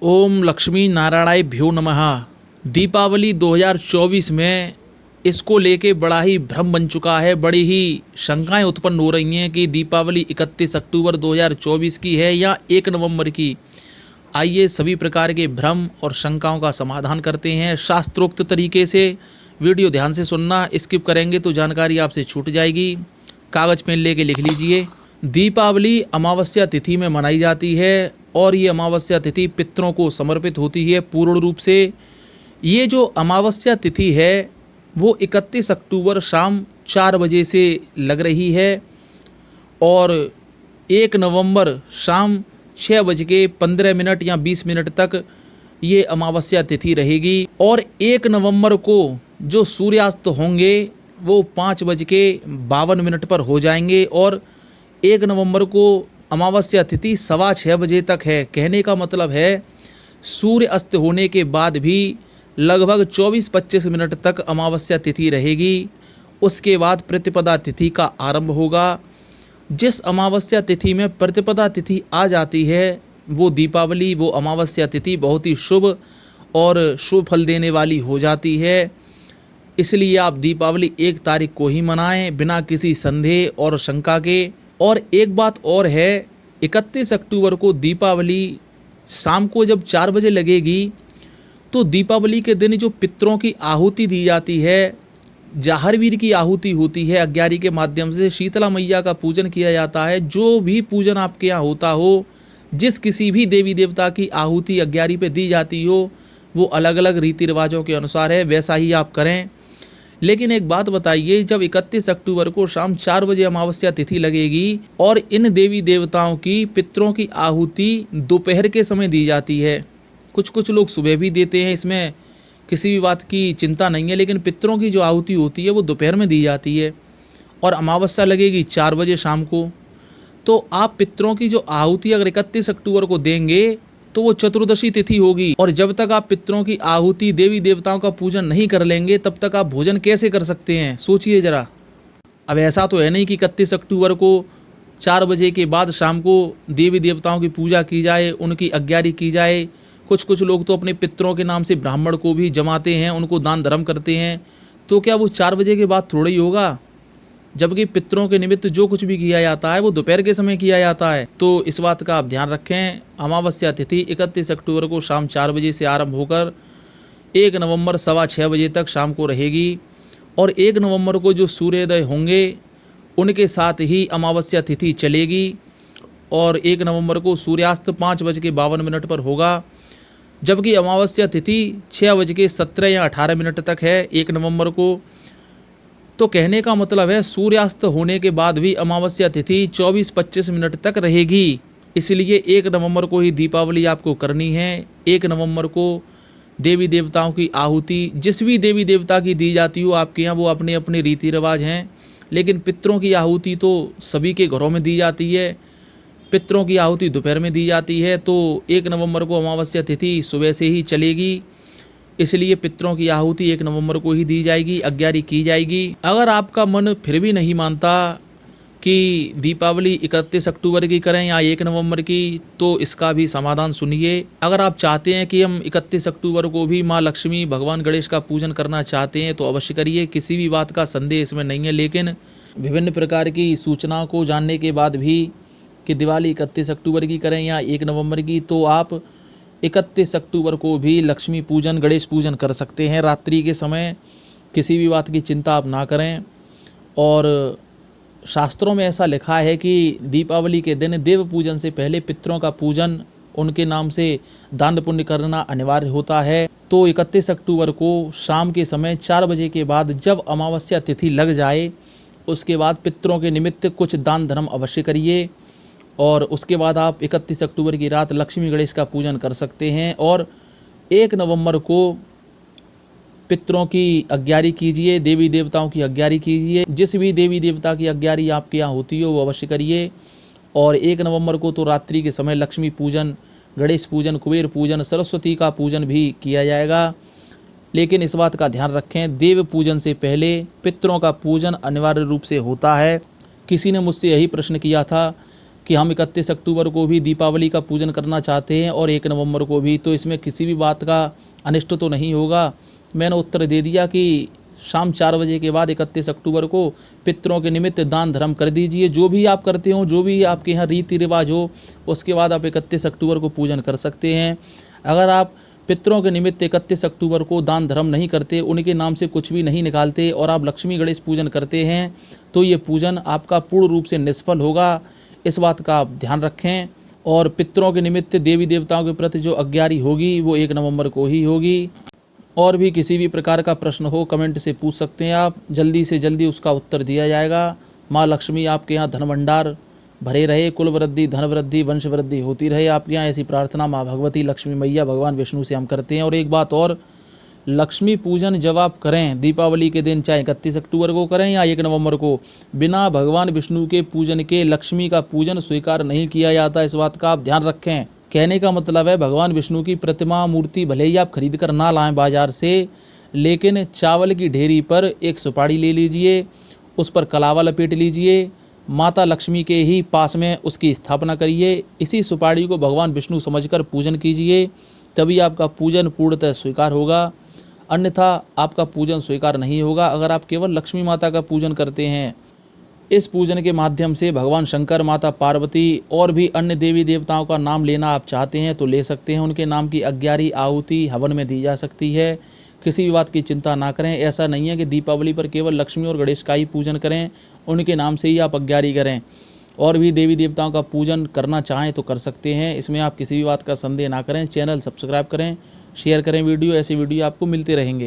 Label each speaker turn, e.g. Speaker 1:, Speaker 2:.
Speaker 1: ओम लक्ष्मी नारायणाय भ्यो नमः। दीपावली 2024 में इसको लेके बड़ा ही भ्रम बन चुका है, बड़ी ही शंकाएं उत्पन्न हो रही हैं कि दीपावली 31 अक्टूबर 2024 की है या 1 नवंबर की। आइए सभी प्रकार के भ्रम और शंकाओं का समाधान करते हैं शास्त्रोक्त तरीके से। वीडियो ध्यान से सुनना, स्किप करेंगे तो जानकारी आपसे छूट जाएगी। कागज पेन लेके लिख लीजिए। दीपावली अमावस्या तिथि में मनाई जाती है और ये अमावस्या तिथि पितरों को समर्पित होती है पूर्ण रूप से। ये जो अमावस्या तिथि है वो 31 अक्टूबर शाम 4 बजे से लग रही है और 1 नवंबर शाम 6:15 या 20 मिनट तक ये अमावस्या तिथि रहेगी। और 1 नवंबर को जो सूर्यास्त होंगे वो 5:52 पर हो जाएंगे और 1 नवंबर को अमावस्या तिथि 6:15 बजे तक है। कहने का मतलब है सूर्य अस्त होने के बाद भी लगभग 24-25 मिनट तक अमावस्या तिथि रहेगी। उसके बाद प्रतिपदा तिथि का आरंभ होगा। जिस अमावस्या तिथि में प्रतिपदा तिथि आ जाती है वो दीपावली, वो अमावस्या तिथि बहुत ही शुभ और शुभ फल देने वाली हो जाती है। इसलिए आप दीपावली 1 तारीख को ही मनाएं बिना किसी संदेह और शंका के। और एक बात और है, 31 अक्टूबर को दीपावली शाम को जब 4 बजे लगेगी तो दीपावली के दिन जो पितरों की आहुति दी जाती है, जाहरवीर की आहुति होती है, अग्यारी के माध्यम से शीतला मैया का पूजन किया जाता है। जो भी पूजन आपके यहाँ होता हो, जिस किसी भी देवी देवता की आहुति अग्यारी पे दी जाती हो, वो अलग अलग रीति रिवाजों के अनुसार है, वैसा ही आप करें। लेकिन एक बात बताइए, जब 31 अक्टूबर को शाम 4 बजे अमावस्या तिथि लगेगी और इन देवी देवताओं की पितरों की आहुति दोपहर के समय दी जाती है, कुछ लोग सुबह भी देते हैं, इसमें किसी भी बात की चिंता नहीं है, लेकिन पितरों की जो आहुति होती है वो दोपहर में दी जाती है और अमावस्या लगेगी 4 बजे शाम को। तो आप पितरों की जो आहुति अगर 31 अक्टूबर को देंगे तो वो चतुर्दशी तिथि होगी और जब तक आप पितरों की आहुति देवी देवताओं का पूजन नहीं कर लेंगे तब तक आप भोजन कैसे कर सकते हैं, सोचिए ज़रा। अब ऐसा तो है नहीं कि 31 अक्टूबर को 4 बजे के बाद शाम को देवी देवताओं की पूजा की जाए, उनकी अग्यारी की जाए। कुछ लोग तो अपने पितरों के नाम से ब्राह्मण को भी जमाते हैं, उनको दान धर्म करते हैं। तो क्या वो 4 बजे के बाद थोड़ा ही होगा? जबकि पितरों के निमित्त जो कुछ भी किया जाता है वो दोपहर के समय किया जाता है। तो इस बात का आप ध्यान रखें। अमावस्या तिथि 31 अक्टूबर को शाम 4 बजे से आरंभ होकर 1 नवंबर 6:15 बजे तक शाम को रहेगी और 1 नवंबर को जो सूर्योदय होंगे उनके साथ ही अमावस्या तिथि चलेगी और 1 नवंबर को सूर्यास्त 5:52 पर होगा। जबकि अमावस्या तिथि 6:17 या 18 तक है 1 नवंबर को। तो कहने का मतलब है सूर्यास्त होने के बाद भी अमावस्या तिथि 24-25 मिनट तक रहेगी। इसलिए 1 नवंबर को ही दीपावली आपको करनी है। 1 नवंबर को देवी देवताओं की आहुति जिस भी देवी देवता की दी जाती हो आपके यहाँ, वो अपने अपने रीति रिवाज हैं, लेकिन पितरों की आहुति तो सभी के घरों में दी जाती है। पितरों की आहुति दोपहर में दी जाती है। तो 1 नवंबर को अमावस्या तिथि सुबह से ही चलेगी, इसलिए पितरों की आहुति 1 नवंबर को ही दी जाएगी, अग्यारी की जाएगी। अगर आपका मन फिर भी नहीं मानता कि दीपावली 31 अक्टूबर की करें या 1 नवंबर की, तो इसका भी समाधान सुनिए। अगर आप चाहते हैं कि हम 31 अक्टूबर को भी माँ लक्ष्मी, भगवान गणेश का पूजन करना चाहते हैं तो अवश्य करिए, किसी भी बात का संदेह इसमें नहीं है। लेकिन विभिन्न प्रकार की सूचनाओं को जानने के बाद भी कि दिवाली 31 अक्टूबर की करें या 1 नवंबर की, तो आप 31 अक्टूबर को भी लक्ष्मी पूजन, गणेश पूजन कर सकते हैं रात्रि के समय। किसी भी बात की चिंता आप ना करें। और शास्त्रों में ऐसा लिखा है कि दीपावली के दिन देव पूजन से पहले पितरों का पूजन, उनके नाम से दान पुण्य करना अनिवार्य होता है। तो 31 अक्टूबर को शाम के समय 4 बजे के बाद जब अमावस्या तिथि लग जाए उसके बाद पितरों के निमित्त कुछ दान धर्म अवश्य करिए और उसके बाद आप 31 अक्टूबर की रात लक्ष्मी गणेश का पूजन कर सकते हैं। और 1 नवंबर को पितरों की अग्यारी कीजिए, देवी देवताओं की अग्यारी कीजिए। जिस भी देवी देवता की अग्यारी आपके यहाँ होती हो वो अवश्य करिए। और 1 नवंबर को तो रात्रि के समय लक्ष्मी पूजन, गणेश पूजन, कुबेर पूजन, सरस्वती का पूजन भी किया जाएगा। लेकिन इस बात का ध्यान रखें, देव पूजन से पहले पितरों का पूजन अनिवार्य रूप से होता है। किसी ने मुझसे यही प्रश्न किया था कि हम 31 अक्टूबर को भी दीपावली का पूजन करना चाहते हैं और 1 नवंबर को भी, तो इसमें किसी भी बात का अनिष्ट तो नहीं होगा। मैंने उत्तर दे दिया कि शाम 4 बजे के बाद 31 अक्टूबर को पितरों के निमित्त दान धर्म कर दीजिए। जो भी आप करते हो, जो भी आपके यहाँ रीति रिवाज हो, उसके बाद आप 31 अक्टूबर को पूजन कर सकते हैं। अगर आप पितरों के निमित्त 31 अक्टूबर को दान धर्म नहीं करते, उनके नाम से कुछ भी नहीं निकालते और आप लक्ष्मी गणेश पूजन करते हैं, तो ये पूजन आपका पूर्ण रूप से निष्फल होगा। इस बात का आप ध्यान रखें। और पितरों के निमित्त देवी देवताओं के प्रति जो आज्ञारी होगी वो 1 नवंबर को ही होगी। और भी किसी भी प्रकार का प्रश्न हो कमेंट से पूछ सकते हैं आप, जल्दी से जल्दी उसका उत्तर दिया जाएगा। माँ लक्ष्मी आपके यहाँ धन भंडार भरे रहे, कुल वृद्धि, धन वृद्धि, वंश वृद्धि होती रहे आपके यहाँ, ऐसी प्रार्थना माँ भगवती लक्ष्मी मैया भगवान विष्णु से हम करते हैं। और एक बात और, लक्ष्मी पूजन जब आप करें दीपावली के दिन, चाहे 31 अक्टूबर को करें या 1 नवंबर को, बिना भगवान विष्णु के पूजन के लक्ष्मी का पूजन स्वीकार नहीं किया जाता। इस बात का आप ध्यान रखें। कहने का मतलब है, भगवान विष्णु की प्रतिमा मूर्ति भले ही आप खरीद कर ना लाएं बाजार से, लेकिन चावल की ढेरी पर एक सुपारी ले लीजिए, उस पर कलावा लपेट लीजिए, माता लक्ष्मी के ही पास में उसकी स्थापना करिए। इसी सुपारी को भगवान विष्णु समझकर पूजन कीजिए, तभी आपका पूजन पूर्णतः स्वीकार होगा, अन्यथा आपका पूजन स्वीकार नहीं होगा। अगर आप केवल लक्ष्मी माता का पूजन करते हैं, इस पूजन के माध्यम से भगवान शंकर, माता पार्वती और भी अन्य देवी देवताओं का नाम लेना आप चाहते हैं तो ले सकते हैं। उनके नाम की अग्यारी आहुति हवन में दी जा सकती है। किसी भी बात की चिंता ना करें। ऐसा नहीं है कि दीपावली पर केवल लक्ष्मी और गणेश का ही पूजन करें, उनके नाम से ही आप अग्यारी करें। और भी देवी देवताओं का पूजन करना चाहें तो कर सकते हैं, इसमें आप किसी भी बात का संदेह ना करें। चैनल सब्सक्राइब करें, शेयर करें वीडियो, ऐसे वीडियो आपको मिलते रहेंगे।